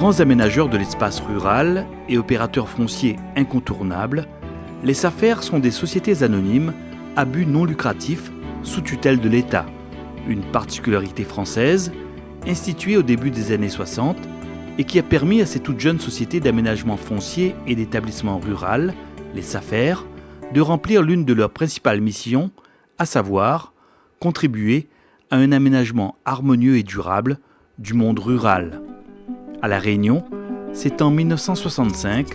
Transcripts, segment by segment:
Grands aménageurs de l'espace rural et opérateurs fonciers incontournables, les SAFER sont des sociétés anonymes à but non lucratif sous tutelle de l'État, une particularité française instituée au début des années 60 et qui a permis à ces toutes jeunes sociétés d'aménagement foncier et d'établissement rural, les SAFER, de remplir l'une de leurs principales missions, à savoir contribuer à un aménagement harmonieux et durable du monde rural. À La Réunion, c'est en 1965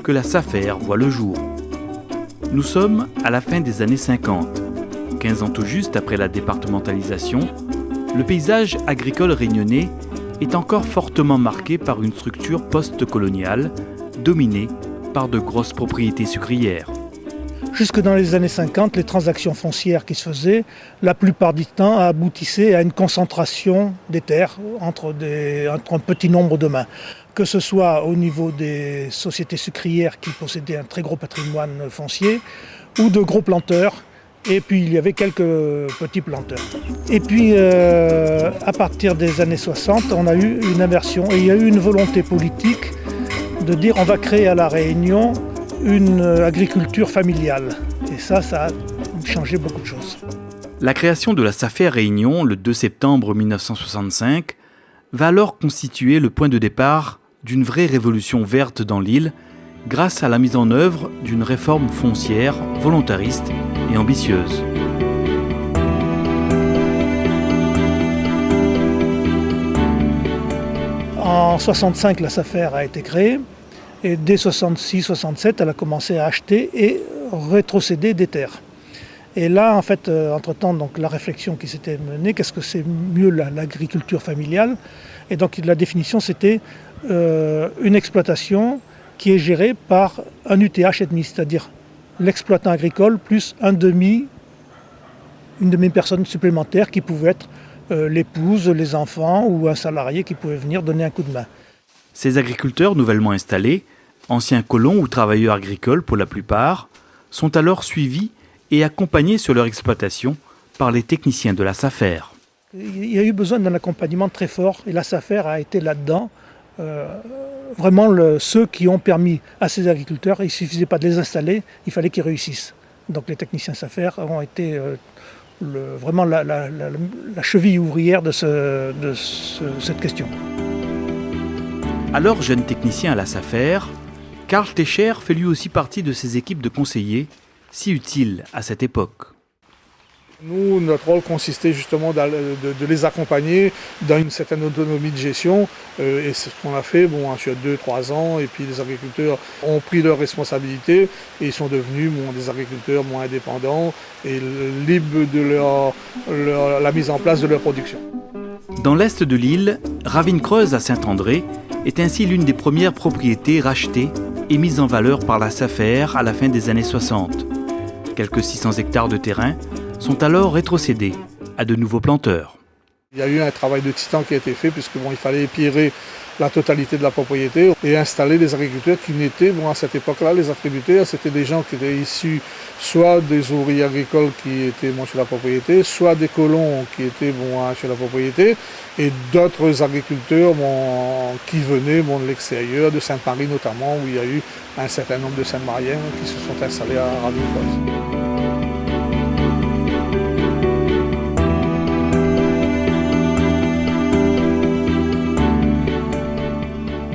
que la SAFER voit le jour. Nous sommes à la fin des années 50. 15 ans tout juste après la départementalisation, le paysage agricole réunionnais est encore fortement marqué par une structure post-coloniale dominée par de grosses propriétés sucrières. Jusque dans les années 50, les transactions foncières qui se faisaient, la plupart du temps, aboutissaient à une concentration des terres entre un petit nombre de mains. Que ce soit au niveau des sociétés sucrières qui possédaient un très gros patrimoine foncier, ou de gros planteurs, et puis il y avait quelques petits planteurs. Et puis à partir des années 60, on a eu une inversion, et il y a eu une volonté politique de dire on va créer à La Réunion une agriculture familiale. Et ça a changé beaucoup de choses. La création de la SAFER Réunion le 2 septembre 1965 va alors constituer le point de départ d'une vraie révolution verte dans l'île grâce à la mise en œuvre d'une réforme foncière volontariste et ambitieuse. En 65, la SAFER a été créée. Et dès 66-67, elle a commencé à acheter et rétrocéder des terres. Et là, en fait, entre-temps, donc, la réflexion qui s'était menée, qu'est-ce que c'est mieux l'agriculture familiale? Et donc la définition, c'était une exploitation qui est gérée par un UTH et demi, c'est-à-dire l'exploitant agricole plus une demi-personne supplémentaire qui pouvait être l'épouse, les enfants ou un salarié qui pouvait venir donner un coup de main. Ces agriculteurs nouvellement installés, anciens colons ou travailleurs agricoles pour la plupart, sont alors suivis et accompagnés sur leur exploitation par les techniciens de la SAFER. Il y a eu besoin d'un accompagnement très fort et la SAFER a été là-dedans. Vraiment ceux qui ont permis à ces agriculteurs, il ne suffisait pas de les installer, il fallait qu'ils réussissent. Donc les techniciens SAFER ont été vraiment la cheville ouvrière de cette question. Alors jeune technicien à la SAFER, Karl Techer fait lui aussi partie de ces équipes de conseillers, si utiles à cette époque. Nous, notre rôle consistait justement de les accompagner dans une certaine autonomie de gestion. Et c'est ce qu'on a fait sur 2-3 ans. Et puis les agriculteurs ont pris leurs responsabilités et ils sont devenus des agriculteurs moins indépendants et libres de la mise en place de leur production. Dans l'est de l'île, Ravine-Creuse à Saint-André est ainsi l'une des premières propriétés rachetées et mises en valeur par la SAFER à la fin des années 60. Quelques 600 hectares de terrain sont alors rétrocédés à de nouveaux planteurs. Il y a eu un travail de titan qui a été fait puisque il fallait épirer la totalité de la propriété et installer des agriculteurs qui n'étaient, à cette époque-là, les attributaires, c'était des gens qui étaient issus soit des ouvriers agricoles qui étaient sur la propriété, soit des colons qui étaient sur la propriété, et d'autres agriculteurs qui venaient de l'extérieur, de Sainte-Marie notamment, où il y a eu un certain nombre de Saint-Mariens qui se sont installés à Ravine-Creuse.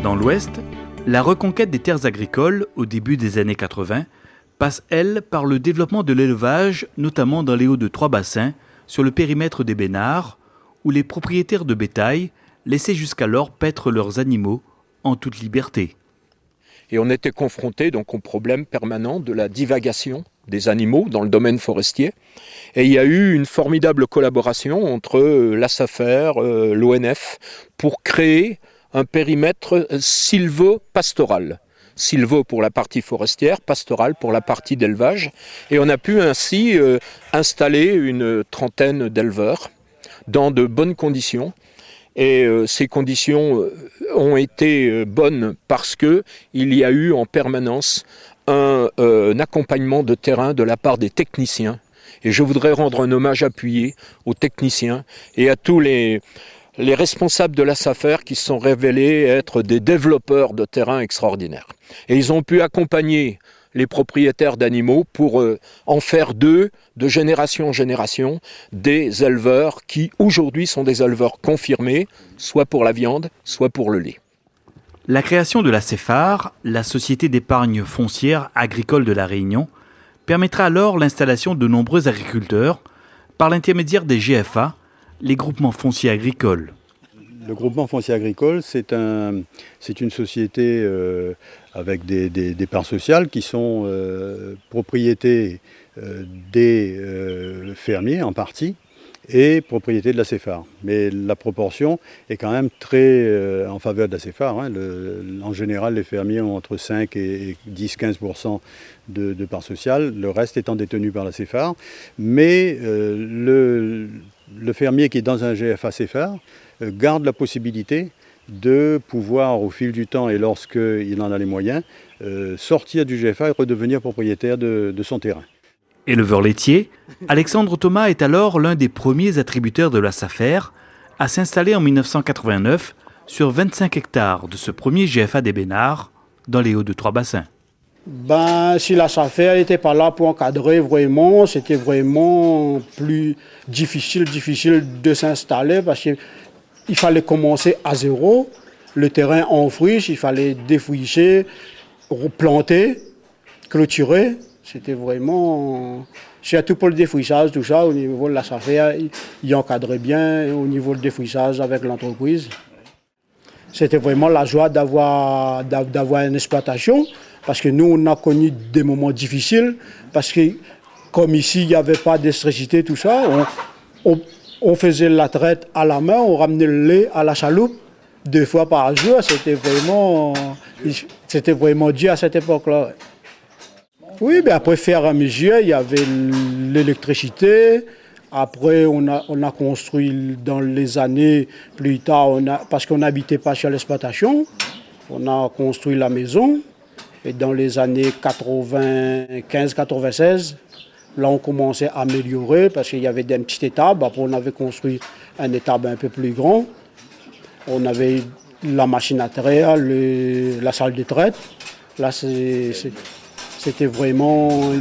Dans l'Ouest, la reconquête des terres agricoles au début des années 80 passe, elle, par le développement de l'élevage, notamment dans les Hauts-de-Trois-Bassins, sur le périmètre des Bénards, où les propriétaires de bétail laissaient jusqu'alors paître leurs animaux en toute liberté. Et on était confronté donc au problème permanent de la divagation des animaux dans le domaine forestier. Et il y a eu une formidable collaboration entre la SAFER, l'ONF, pour créer un périmètre sylvo-pastoral. Sylvo pour la partie forestière, pastoral pour la partie d'élevage. Et on a pu ainsi installer une trentaine d'éleveurs dans de bonnes conditions. Et ces conditions ont été bonnes parce qu'il y a eu en permanence un accompagnement de terrain de la part des techniciens. Et je voudrais rendre un hommage appuyé aux techniciens et à tous les les responsables de la SAFER qui se sont révélés être des développeurs de terrain extraordinaires. Et ils ont pu accompagner les propriétaires d'animaux pour en faire d'eux, de génération en génération, des éleveurs qui aujourd'hui sont des éleveurs confirmés, soit pour la viande, soit pour le lait. La création de la CEFAR, la Société d'épargne foncière agricole de La Réunion, permettra alors l'installation de nombreux agriculteurs par l'intermédiaire des GFA, les groupements fonciers agricoles. Le groupement foncier agricole, c'est une société avec des parts sociales qui sont propriété des fermiers en partie et propriété de la CEFAR. Mais la proportion est quand même très en faveur de la CEFAR. Hein. En général, les fermiers ont entre 5 et 10-15% de parts sociales, le reste étant détenu par la CEFAR. Mais le fermier qui est dans un GFA CEFAR garde la possibilité de pouvoir, au fil du temps et lorsqu'il en a les moyens, sortir du GFA et redevenir propriétaire de son terrain. Éleveur laitier, Alexandre Thomas est alors l'un des premiers attributaires de la SAFER à s'installer en 1989 sur 25 hectares de ce premier GFA des Bénards dans les Hauts-de-Trois-Bassins. Si la SAFER n'était pas là pour encadrer vraiment, c'était vraiment plus difficile de s'installer parce qu'il fallait commencer à zéro, le terrain en friche, il fallait défricher, replanter, clôturer. C'était vraiment, surtout pour le défrichage, tout ça, au niveau de la SAFER, il encadrait bien au niveau du défrichage avec l'entreprise. C'était vraiment la joie d'avoir une exploitation, parce que nous, on a connu des moments difficiles, parce que comme ici, il n'y avait pas d'électricité, tout ça, on faisait la traite à la main, on ramenait le lait à la chaloupe 2 fois par jour. C'était vraiment dur à cette époque-là. Oui, mais après, faire à mesure, il y avait l'électricité. Après, on a construit dans les années plus tard, parce qu'on n'habitait pas sur l'exploitation, on a construit la maison. Et dans les années 95-96, là, on commençait à améliorer parce qu'il y avait des petites étables. Après, on avait construit un étable un peu plus grand. On avait la machine à traire, la salle de traite. Là, c'était vraiment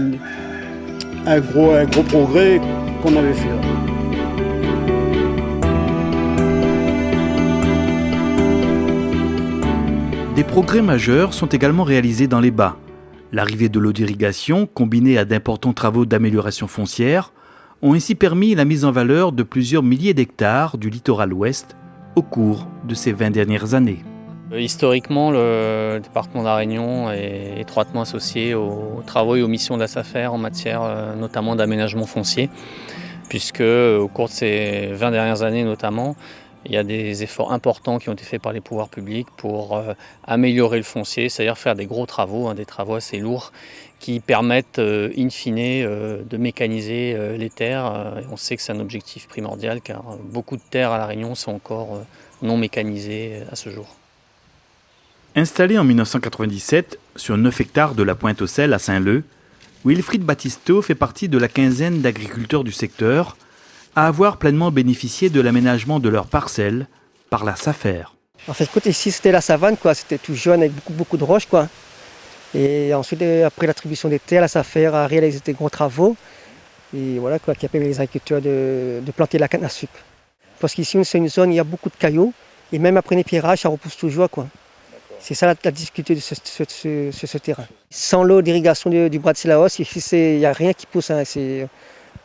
un gros progrès qu'on avait fait. Des progrès majeurs sont également réalisés dans les bas. L'arrivée de l'eau d'irrigation, combinée à d'importants travaux d'amélioration foncière, ont ainsi permis la mise en valeur de plusieurs milliers d'hectares du littoral ouest au cours de ces 20 dernières années. Historiquement, le département de La Réunion est étroitement associé aux travaux et aux missions de la SAFER en matière notamment d'aménagement foncier, puisque au cours de ces 20 dernières années notamment, il y a des efforts importants qui ont été faits par les pouvoirs publics pour améliorer le foncier, c'est-à-dire faire des gros travaux, des travaux assez lourds qui permettent in fine de mécaniser les terres. On sait que c'est un objectif primordial car beaucoup de terres à La Réunion sont encore non mécanisées à ce jour. Installé en 1997 sur 9 hectares de la Pointe-aux-Sel à Saint-Leu, Wilfried Battisto fait partie de la quinzaine d'agriculteurs du secteur à avoir pleinement bénéficié de l'aménagement de leurs parcelles par la SAFER. En fait, écoute, ici c'était la savane, quoi. C'était tout jaune avec beaucoup de roches, quoi. Et ensuite, après l'attribution des terres, la SAFER a réalisé des gros travaux. Et voilà, quoi, qui a permis les agriculteurs de planter la canne à sucre. Parce qu'ici, c'est une zone où il y a beaucoup de cailloux. Et même après les pierrages, ça repousse toujours, quoi. C'est ça la difficulté de ce terrain. Sans l'eau d'irrigation du bras de Silaos, il n'y a rien qui pousse. Hein.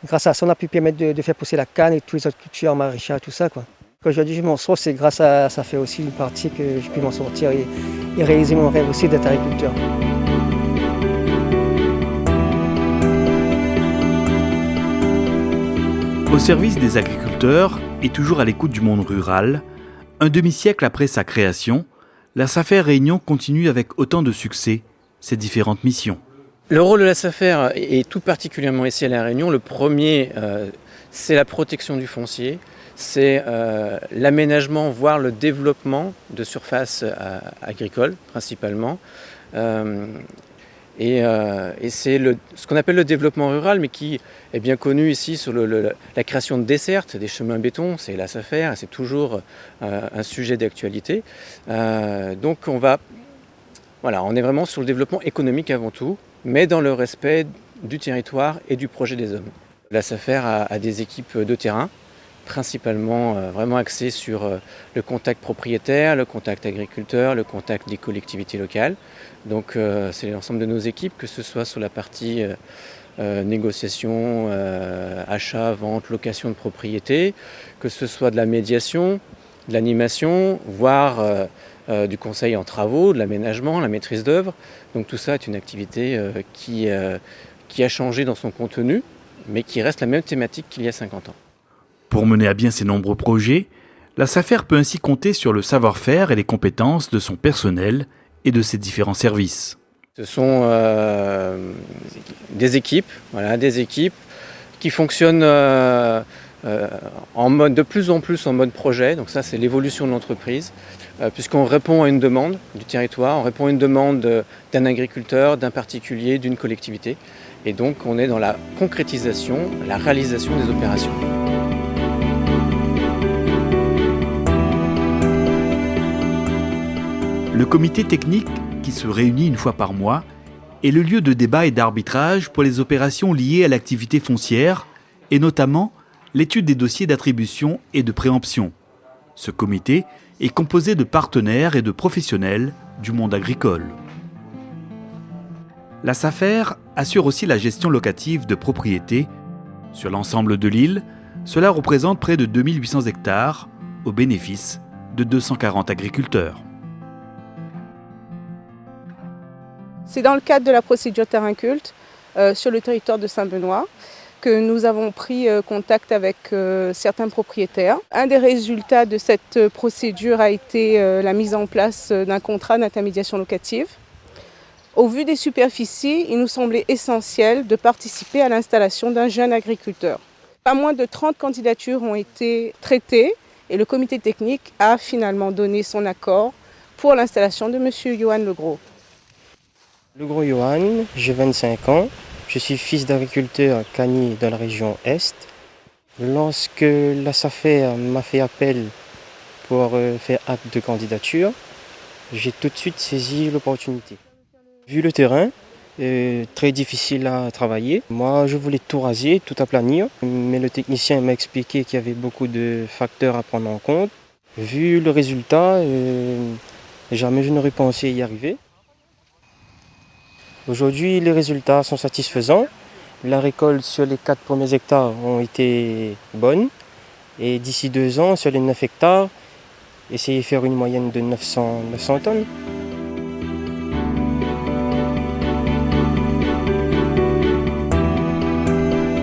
Grâce à ça, on a pu permettre de faire pousser la canne et toutes les autres cultures, maraîchage, tout ça, quoi. Aujourd'hui, je m'en sors, c'est grâce à ça fait aussi une partie que je peux m'en sortir et réaliser mon rêve aussi d'être agriculteur. Au service des agriculteurs et toujours à l'écoute du monde rural, un demi-siècle après sa création, la SAFER Réunion continue avec autant de succès ses différentes missions. Le rôle de la SAFER est tout particulièrement ici à La Réunion. Le premier, c'est la protection du foncier, c'est l'aménagement, voire le développement de surfaces agricoles principalement. Et c'est ce qu'on appelle le développement rural, mais qui est bien connu ici sur la création de dessertes, des chemins béton, c'est la SAFER, c'est toujours un sujet d'actualité. Donc on est vraiment sur le développement économique avant tout, mais dans le respect du territoire et du projet des hommes. La SAFER a des équipes de terrain, principalement vraiment axées sur le contact propriétaire, le contact agriculteur, le contact des collectivités locales. Donc c'est l'ensemble de nos équipes, que ce soit sur la partie négociation, achat, vente, location de propriété, que ce soit de la médiation, de l'animation, voire du conseil en travaux, de l'aménagement, la maîtrise d'œuvre. Donc tout ça est une activité qui a changé dans son contenu, mais qui reste la même thématique qu'il y a 50 ans. Pour mener à bien ces nombreux projets, la SAFER peut ainsi compter sur le savoir-faire et les compétences de son personnel et de ses différents services. Ce sont des équipes qui fonctionnent de plus en plus en mode projet. Donc ça, c'est l'évolution de l'entreprise, puisqu'on répond à une demande du territoire, on répond à une demande d'un agriculteur, d'un particulier, d'une collectivité. Et donc, on est dans la concrétisation, la réalisation des opérations. Le comité technique, qui se réunit une fois par mois, est le lieu de débat et d'arbitrage pour les opérations liées à l'activité foncière et notamment l'étude des dossiers d'attribution et de préemption. Ce comité est composé de partenaires et de professionnels du monde agricole. La SAFER assure aussi la gestion locative de propriétés. Sur l'ensemble de l'île, cela représente près de 2800 hectares au bénéfice de 240 agriculteurs. C'est dans le cadre de la procédure terrain culte sur le territoire de Saint-Benoît que nous avons pris contact avec certains propriétaires. Un des résultats de cette procédure a été la mise en place d'un contrat d'intermédiation locative. Au vu des superficies, il nous semblait essentiel de participer à l'installation d'un jeune agriculteur. Pas moins de 30 candidatures ont été traitées et le comité technique a finalement donné son accord pour l'installation de M. Johan Legros. Legros Johan, j'ai 25 ans, je suis fils d'agriculteur à Cagny dans la région Est. Lorsque la SAFER m'a fait appel pour faire acte de candidature, j'ai tout de suite saisi l'opportunité. Vu le terrain, très difficile à travailler, moi je voulais tout raser, tout aplanir, mais le technicien m'a expliqué qu'il y avait beaucoup de facteurs à prendre en compte. Vu le résultat, jamais je n'aurais pensé y arriver. Aujourd'hui, les résultats sont satisfaisants. La récolte sur les 4 premiers hectares ont été bonnes. Et d'ici 2 ans, sur les 9 hectares, essayer de faire une moyenne de 900 tonnes.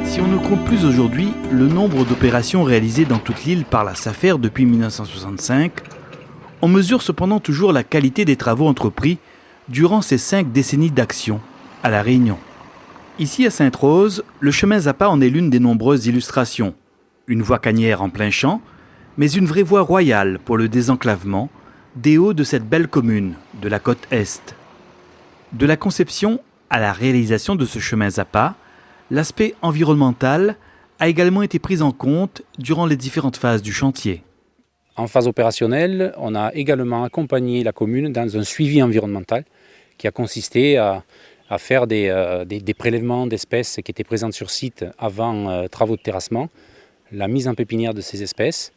Si on ne compte plus aujourd'hui le nombre d'opérations réalisées dans toute l'île par la SAFER depuis 1965, on mesure cependant toujours la qualité des travaux entrepris durant ces 5 décennies d'action à La Réunion. Ici à Sainte-Rose, le chemin Zappa en est l'une des nombreuses illustrations. Une voie canière en plein champ, mais une vraie voie royale pour le désenclavement des hauts de cette belle commune de la côte Est. De la conception à la réalisation de ce chemin Zappa, l'aspect environnemental a également été pris en compte durant les différentes phases du chantier. En phase opérationnelle, on a également accompagné la commune dans un suivi environnemental qui a consisté à faire des prélèvements d'espèces qui étaient présentes sur site avant travaux de terrassement, la mise en pépinière de ces espèces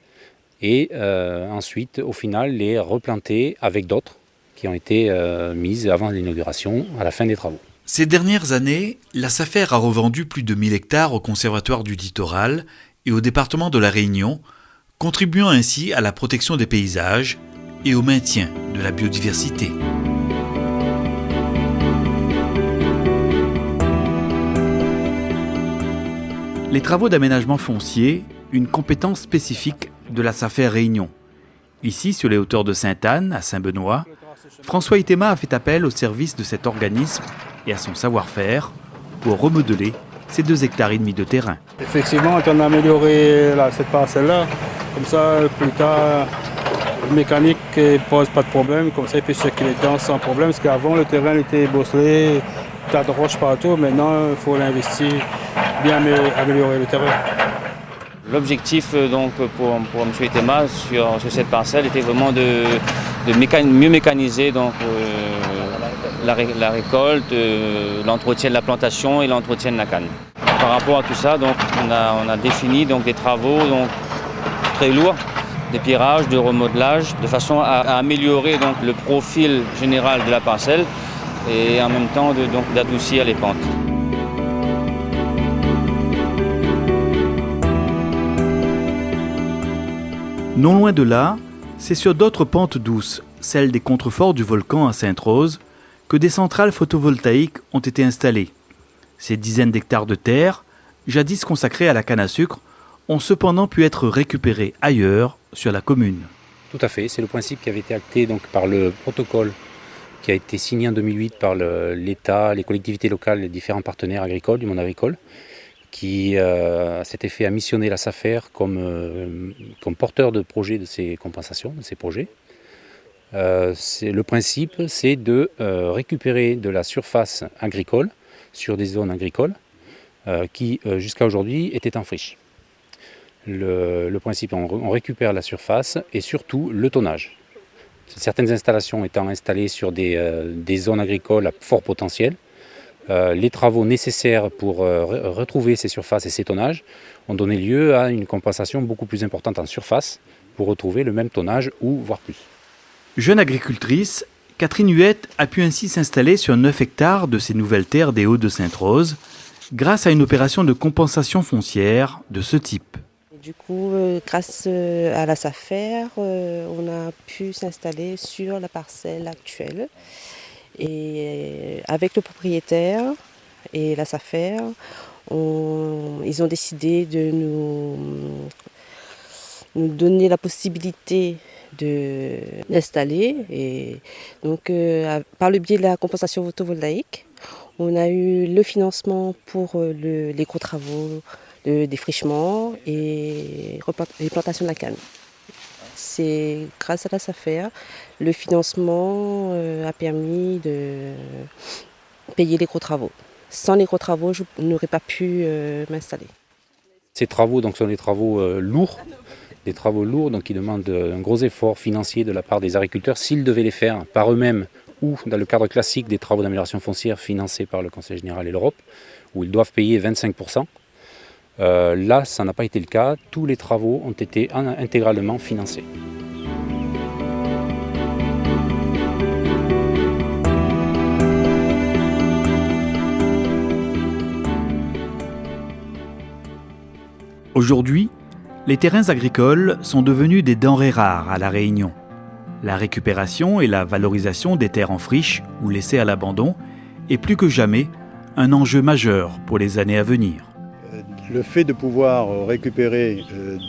et ensuite, au final, les replanter avec d'autres qui ont été mises avant l'inauguration à la fin des travaux. Ces dernières années, la SAFER a revendu plus de 1000 hectares au Conservatoire du Littoral et au département de La Réunion, contribuant ainsi à la protection des paysages et au maintien de la biodiversité. Les travaux d'aménagement foncier, une compétence spécifique de la SAFER Réunion. Ici, sur les hauteurs de Sainte-Anne, à Saint-Benoît, François Itema a fait appel au service de cet organisme et à son savoir-faire pour remodeler ces 2,5 hectares de terrain. Effectivement, on a amélioré cette parcelle-là. Comme ça, plus tard, le mécanique ne pose pas de problème. Comme ça, il peut circuler dedans sans problème. Parce qu'avant, le terrain était bosselé, tas de roches partout. Maintenant, il faut l'investir, bien améliorer le terrain. L'objectif donc pour M. Itema sur cette parcelle était vraiment de mieux mécaniser donc, la récolte, l'entretien de la plantation et l'entretien de la canne. Par rapport à tout ça, donc, on a défini donc, des travaux donc, très lourds, des pierrages, de remodelage, de façon à améliorer donc, le profil général de la parcelle et en même temps d'adoucir les pentes. Non loin de là, c'est sur d'autres pentes douces, celles des contreforts du volcan à Sainte-Rose, que des centrales photovoltaïques ont été installées. Ces dizaines d'hectares de terre, jadis consacrés à la canne à sucre, ont cependant pu être récupérés ailleurs, sur la commune. Tout à fait, c'est le principe qui avait été acté donc, par le protocole qui a été signé en 2008 par l'État, les collectivités locales, les différents partenaires agricoles du monde agricole, qui à cet effet a missionné la SAFER comme porteur de projet de ces compensations, de ces projets. Le principe, c'est de récupérer de la surface agricole sur des zones agricoles qui, jusqu'à aujourd'hui, étaient en friche. Le principe, on récupère la surface et surtout le tonnage. Certaines installations étant installées sur des zones agricoles à fort potentiel, les travaux nécessaires pour retrouver ces surfaces et ces tonnages ont donné lieu à une compensation beaucoup plus importante en surface pour retrouver le même tonnage ou voire plus. Jeune agricultrice, Catherine Huette a pu ainsi s'installer sur 9 hectares de ces nouvelles terres des Hauts-de-Sainte-Rose grâce à une opération de compensation foncière de ce type. Du coup, grâce à la SAFER, on a pu s'installer sur la parcelle actuelle. Et avec le propriétaire et la SAFER, ils ont décidé de nous donner la possibilité d'installer. Et donc, par le biais de la compensation photovoltaïque, on a eu le financement pour les gros travaux de défrichement et plantation de la canne. C'est grâce à la SAFER, le financement a permis de payer les gros travaux. Sans les gros travaux, je n'aurais pas pu m'installer. Ces travaux donc, sont des travaux lourds, donc, qui demandent un gros effort financier de la part des agriculteurs s'ils devaient les faire par eux-mêmes ou dans le cadre classique des travaux d'amélioration foncière financés par le Conseil général et l'Europe, où ils doivent payer 25%. Là, ça n'a pas été le cas. Tous les travaux ont été intégralement financés. Aujourd'hui, les terrains agricoles sont devenus des denrées rares à La Réunion. La récupération et la valorisation des terres en friche ou laissées à l'abandon est plus que jamais un enjeu majeur pour les années à venir. Le fait de pouvoir récupérer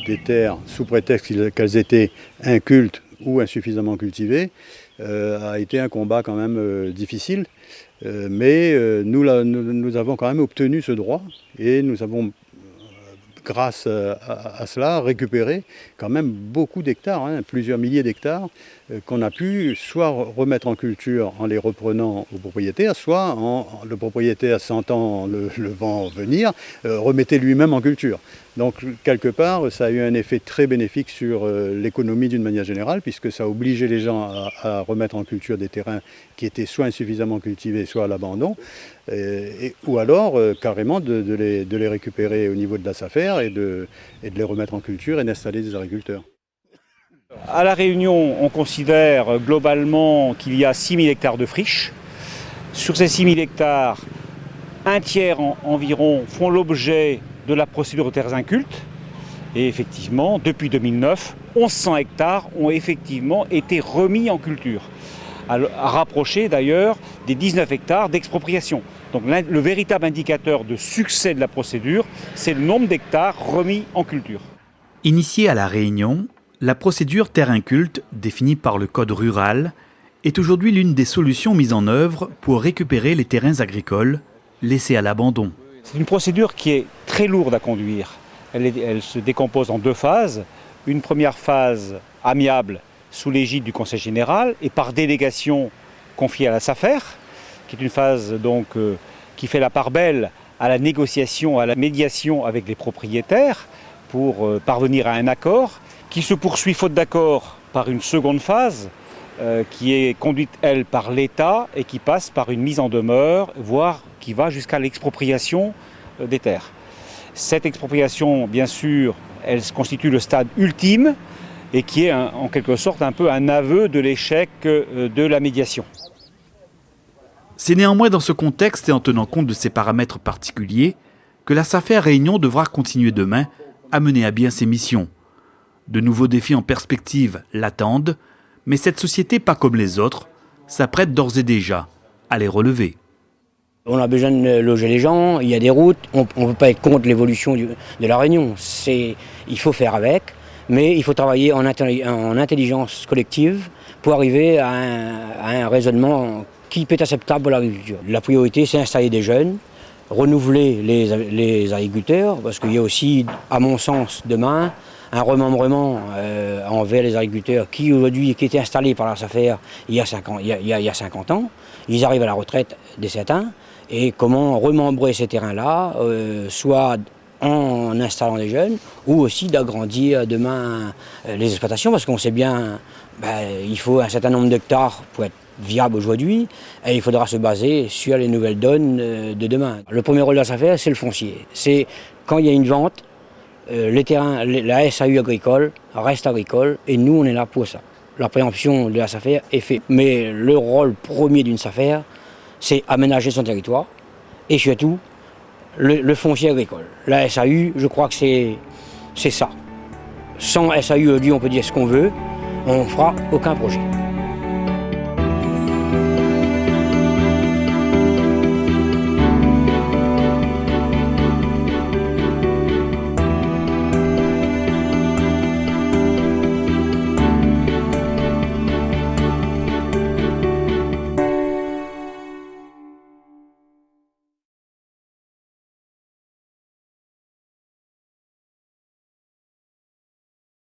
des terres sous prétexte qu'elles étaient incultes ou insuffisamment cultivées a été un combat quand même difficile. Mais nous avons quand même obtenu ce droit et nous avons, grâce à cela, récupéré quand même beaucoup d'hectares, plusieurs milliers d'hectares, qu'on a pu soit remettre en culture en les reprenant au propriétaire, soit le propriétaire sentant le vent venir, remettait lui-même en culture. Donc quelque part, ça a eu un effet très bénéfique sur l'économie d'une manière générale, puisque ça a obligé les gens à remettre en culture des terrains qui étaient soit insuffisamment cultivés, soit à l'abandon, ou alors carrément de les récupérer au niveau de la SAFER et de les remettre en culture et d'installer des agriculteurs. À La Réunion, on considère globalement qu'il y a 6 000 hectares de friches. Sur ces 6 000 hectares, un tiers environ font l'objet de la procédure de terres incultes. Et effectivement, depuis 2009, 1100 hectares ont effectivement été remis en culture, à rapprocher d'ailleurs des 19 hectares d'expropriation. Donc le véritable indicateur de succès de la procédure, c'est le nombre d'hectares remis en culture. Initiée à La Réunion, la procédure terre inculte, définie par le Code rural, est aujourd'hui l'une des solutions mises en œuvre pour récupérer les terrains agricoles laissés à l'abandon. C'est une procédure qui est très lourde à conduire. Elle se décompose en 2 phases. Une première phase amiable sous l'égide du Conseil général et par délégation confiée à la SAFER, qui est une phase donc, qui fait la part belle à la négociation, à la médiation avec les propriétaires pour parvenir à un accord, qui se poursuit faute d'accord par une seconde phase qui est conduite, elle, par l'État et qui passe par une mise en demeure, voire qui va jusqu'à l'expropriation des terres. Cette expropriation, bien sûr, elle constitue le stade ultime et qui est en quelque sorte un peu un aveu de l'échec de la médiation. C'est néanmoins dans ce contexte et en tenant compte de ces paramètres particuliers que la SAFER Réunion devra continuer demain à mener à bien ses missions. De nouveaux défis en perspective l'attendent, mais cette société, pas comme les autres, s'apprête d'ores et déjà à les relever. On a besoin de loger les gens, il y a des routes, on ne peut pas être contre l'évolution de la Réunion. Il faut faire avec, mais il faut travailler en intelligence collective pour arriver à un raisonnement qui peut être acceptable pour l'agriculture. La priorité, c'est installer des jeunes, renouveler les agriculteurs, parce qu'il y a aussi, à mon sens, demain, un remembrement envers les agriculteurs qui étaient installés par la SAFER il y a 50 ans. Ils arrivent à la retraite des certains. Et comment remembrer ces terrains-là, soit en installant des jeunes, ou aussi d'agrandir demain les exploitations, parce qu'on sait bien il faut un certain nombre d'hectares pour être viable aujourd'hui, et il faudra se baser sur les nouvelles donnes de demain. Le premier rôle de la SAFER, c'est le foncier. C'est quand il y a une vente, les terrains, la SAU agricole reste agricole, et nous on est là pour ça. La préemption de la SAFER est faite. Mais le rôle premier d'une SAFER, c'est aménager son territoire, et surtout le foncier agricole. La SAU, je crois que c'est ça. Sans SAU, aujourd'hui, on peut dire ce qu'on veut, on ne fera aucun projet.